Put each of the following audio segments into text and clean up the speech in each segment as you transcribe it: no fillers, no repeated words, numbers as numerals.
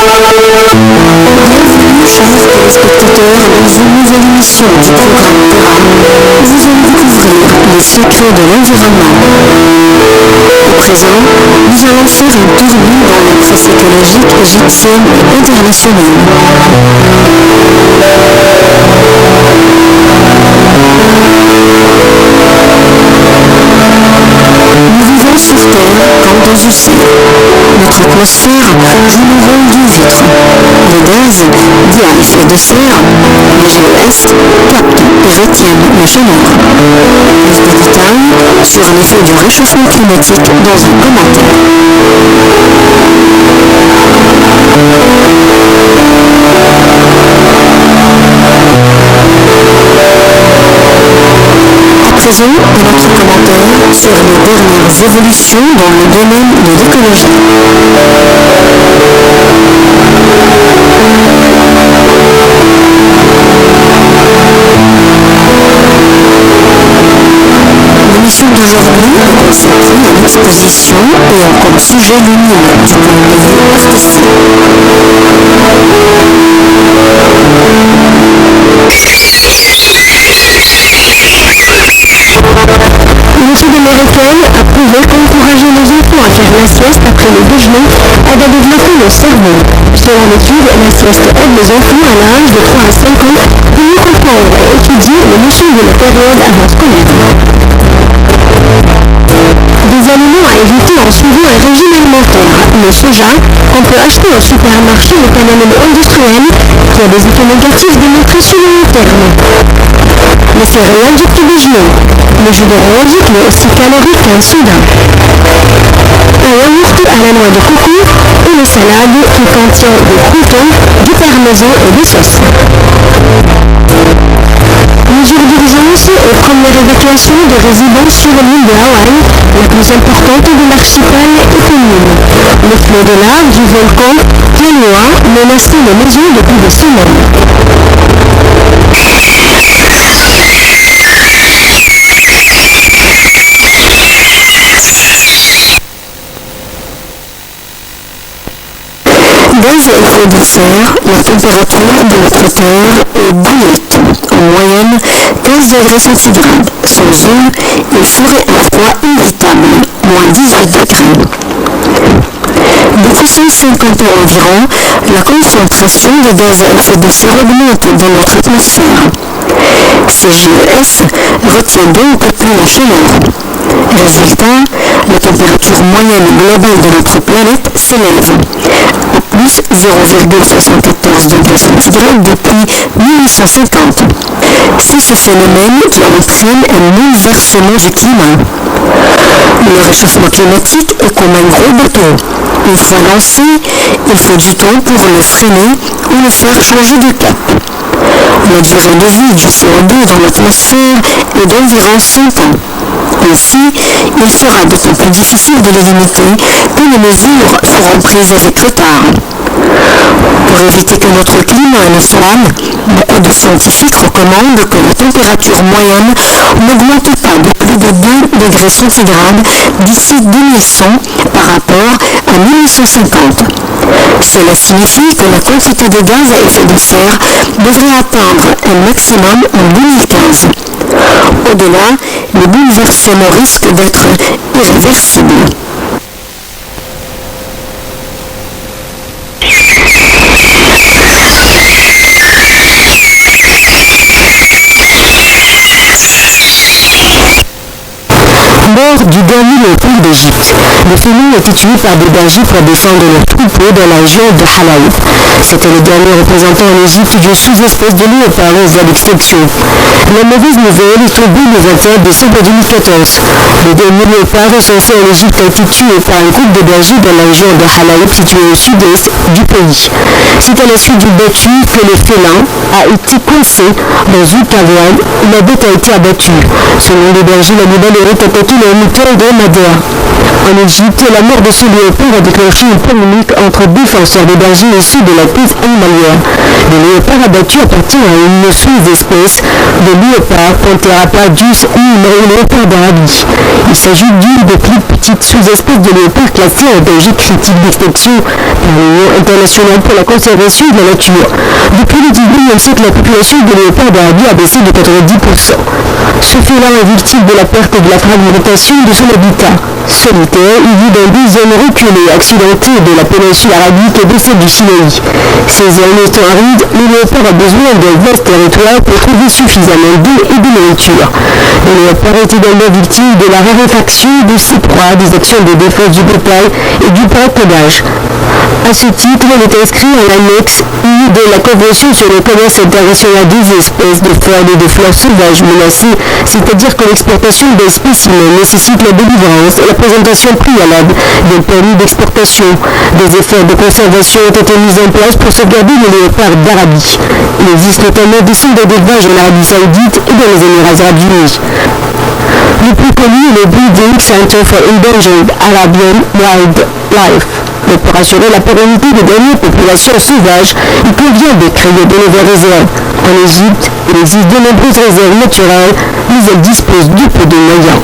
Bienvenue, chers téléspectateurs, dans une nouvelle émission du programme Terra, où vous allez découvrir les secrets de l'environnement. Au présent, nous allons faire un tournée dans la presse écologique égyptienne et internationale. Nous vivons sur Terre comme dans une ciel. Notre atmosphère joue le rôle d'une vitre. Les gaz, dits à effet de serre, les GES, captent et retiennent la chaleur. Plus de détails sur l'effet du réchauffement climatique dans un commentaire. À présent, notre commentaire sur les dernières évolutions dans le domaine de l'écologie. L'émission d'aujourd'hui est consacrée à l'exposition et a comme sujet le mille du point de vue artistique. Une étude américaine a prouvé qu'encourager les enfants à faire la sieste après le déjeuner aide à développer le cerveau. Selon l'étude, la sieste aide les enfants à l'âge de 3 à 5 ans pour mieux comprendre et étudier les notions de la période avant scolaire. Des aliments à éviter en suivant un régime alimentaire. Le soja, qu'on peut acheter au supermarché, est un aliment industriel qui a des effets négatifs démontrés sur le long terme. Les céréales du petit déjeuner. Le jus d'orange qui est aussi calorique qu'un soda. Un yaourt à la noix de coco et les salades qui contient des croûtons, du parmesan et des sauces. Mesures d'urgence et première évacuation de résidents sur l'île de Hawaï, la plus importante de l'archipel éponyme. Les flots de lave du volcan Kailua menaçaient les maisons depuis des semaines. Gaz à effet de serre, la température de notre Terre est bouillante, en moyenne 15 degrés centigrades. Sans eau, il ferait un froid inévitable, moins 18 degrés. Depuis 150 ans environ, la concentration de gaz à effet de serre augmente dans notre atmosphère. Ces GES retiennent donc plus la chaleur. Résultat, la température moyenne globale de notre planète s'élève à plus 0,74 degrés centigrades depuis 1850. C'est ce phénomène qui entraîne un bouleversement du climat. Le réchauffement climatique est comme un gros bateau. Une fois lancé, il faut du temps pour le freiner ou le faire changer de cap. La durée de vie du CO2 dans l'atmosphère est d'environ 100 ans. Ainsi, il sera d'autant plus difficile de le limiter que les mesures seront prises avec retard. Pour éviter que notre climat ne s'envole, beaucoup de scientifiques recommandent que la température moyenne n'augmente pas de plus de 2 degrés centigrades d'ici 2100 par rapport à 1850. Cela signifie que la quantité de gaz à effet de serre devrait atteindre un maximum en 2015. Au-delà, les bouleversements risquent d'être irréversibles. Mort du dernier léopard d'Égypte. Le félin était tué par des bergers pour défendre leurs troupeaux dans la région de Halaï. C'était le dernier représentant en Égypte d'une sous-espèce de léopard en voie d'extinction. La mauvaise nouvelle est tombée le 21 décembre 2014. Le dernier léopard recensé en Égypte a été tué par un groupe de bergers dans la région de Halaï située au sud-est du pays. C'est à la suite d'une battue que le félin a été coincé dans une caverne où la bête a été abattue. Selon les bergers, l'animal aurait attaqué mutuelle de Madère. En Égypte, la mort de ce léopard a déclenché une polémique entre défenseurs des bergers issus de la cause animalière. Le léopard abattu appartient à une sous-espèce de léopard Panthera pardus ou léopard d'Arabie. Il s'agit d'une des plus petites sous-espèces de léopard classée en danger critique d'extinction par l'Union internationale pour la conservation de la nature. Depuis le 19e siècle, la population de léopard d'Arabie a baissé de 90%. Ce félin est victime de la perte et de la fragmentation de son habitat. Solitaire, il vit dans des zones reculées, accidentées de la péninsule arabique et de celle du Sinaï. Ces zones étant arides, le léopard a besoin d'un vaste territoire pour trouver suffisamment d'eau et de nourriture. Le léopard est également victime de la raréfaction de ses proies, des actions de défense du bétail et du braconnage. À ce titre, il est inscrit en annexe I de la Convention sur le commerce international des espèces de faune et de flore sauvages menacées, c'est-à-dire que l'exportation des spécimens nécessite la délivrance et la présentation préalable d'un permis d'exportation. Des efforts de conservation ont été mis en place pour sauvegarder le léopard d'Arabie. Il existe notamment des centres d'élevage en Arabie Saoudite et dans les Émirats Arabes Unis. Le plus connu est le Breeding Center for Endangered Arabian Wildlife. Mais pour assurer la pérennité des dernières populations sauvages, il convient de créer de nouvelles réserves. En Égypte, il existe de nombreuses réserves naturelles, mais elles disposent de peu de moyens.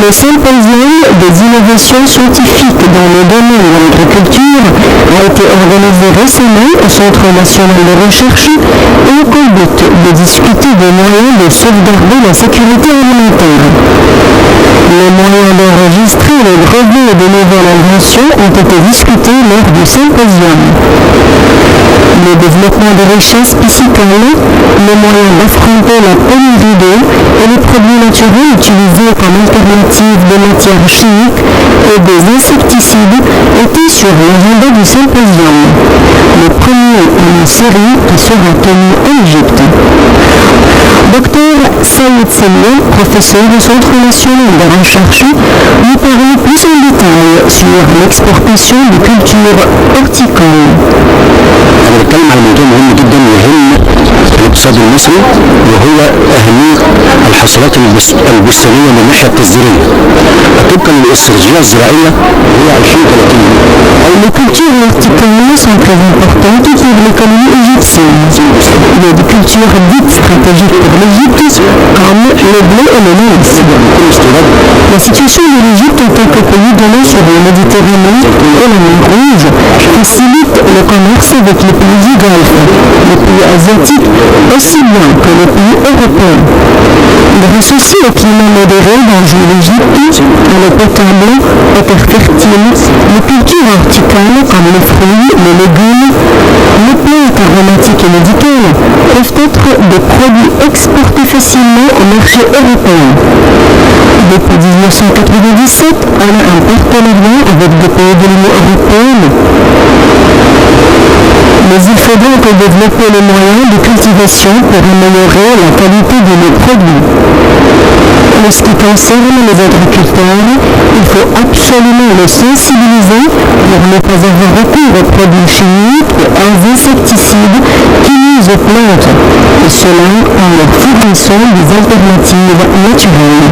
Le symposium des innovations scientifiques dans le domaine de l'agriculture a été organisé récemment au Centre national de recherche et au but de discuter des moyens de sauvegarder la sécurité alimentaire. Les moyens d'enregistrer les brevets et de nouvelles inventions ont été discutés lors du symposium. Le développement des richesses piscicales, les moyens d'affronter la pénurie d'eau et les produits naturels utilisés comme alternative des matières chimiques et des insecticides étaient sur l'agenda du symposium. Le premier d'une série qui sera tenu en Égypte. Dr Saïd Semyon, professeur du Centre national de recherche, nous parle plus en détail sur l'exportation de cultures horticoles. أنا بتكلم على موضوع مهم جدا يهم الاقتصاد المصري، وهو أهمية الحصولات البستانية من الناحية التصديرية. طبقا للاستراتيجية الزراعية وهي 2030. Les cultures horticoles sont très importantes pour l'économie égyptienne. Il y a des cultures dites stratégiques pour l'Égypte, comme le blé et le maïs. La situation de l'Égypte en tant que pays donnant sur la Méditerranée et la mer Rouge facilite le commerce avec les pays du Golfe, les pays asiatiques aussi bien que les pays européens. Grâce aussi au climat modéré dans l'Égypte, à l'eau potable, aux terres fertiles, les cultures horticoles comme les fruits, les légumes, les plantes aromatiques et médicales peuvent être des produits exportés facilement au marché européen. Depuis 1997, on a un partenariat avec des pays de l'Union européenne. Mais il faut donc développer les moyens de cultivation pour améliorer la qualité de nos produits. En ce qui concerne les agriculteurs, il faut absolument les sensibiliser pour ne pas avoir recours aux produits chimiques et aux insecticides qui nuisent aux plantes, et cela en leur fournissant des alternatives naturelles.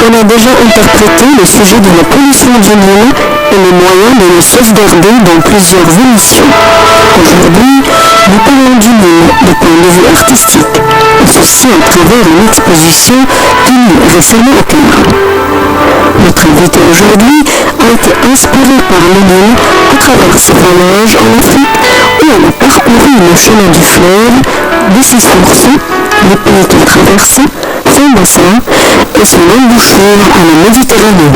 On a déjà interprété le sujet de la pollution du Nil et les moyens de le sauvegarder dans plusieurs émissions. Aujourd'hui, nous parlons du Nil du point de vue artistique, et ceci à travers une exposition tenue récemment au Caire. Notre invité aujourd'hui a été inspiré par le Nil à travers ses voyages en Afrique où elle a parcouru le chemin du fleuve, de ses sources, les pays qu'il traverse, son bassin et son embouchure à la Méditerranée.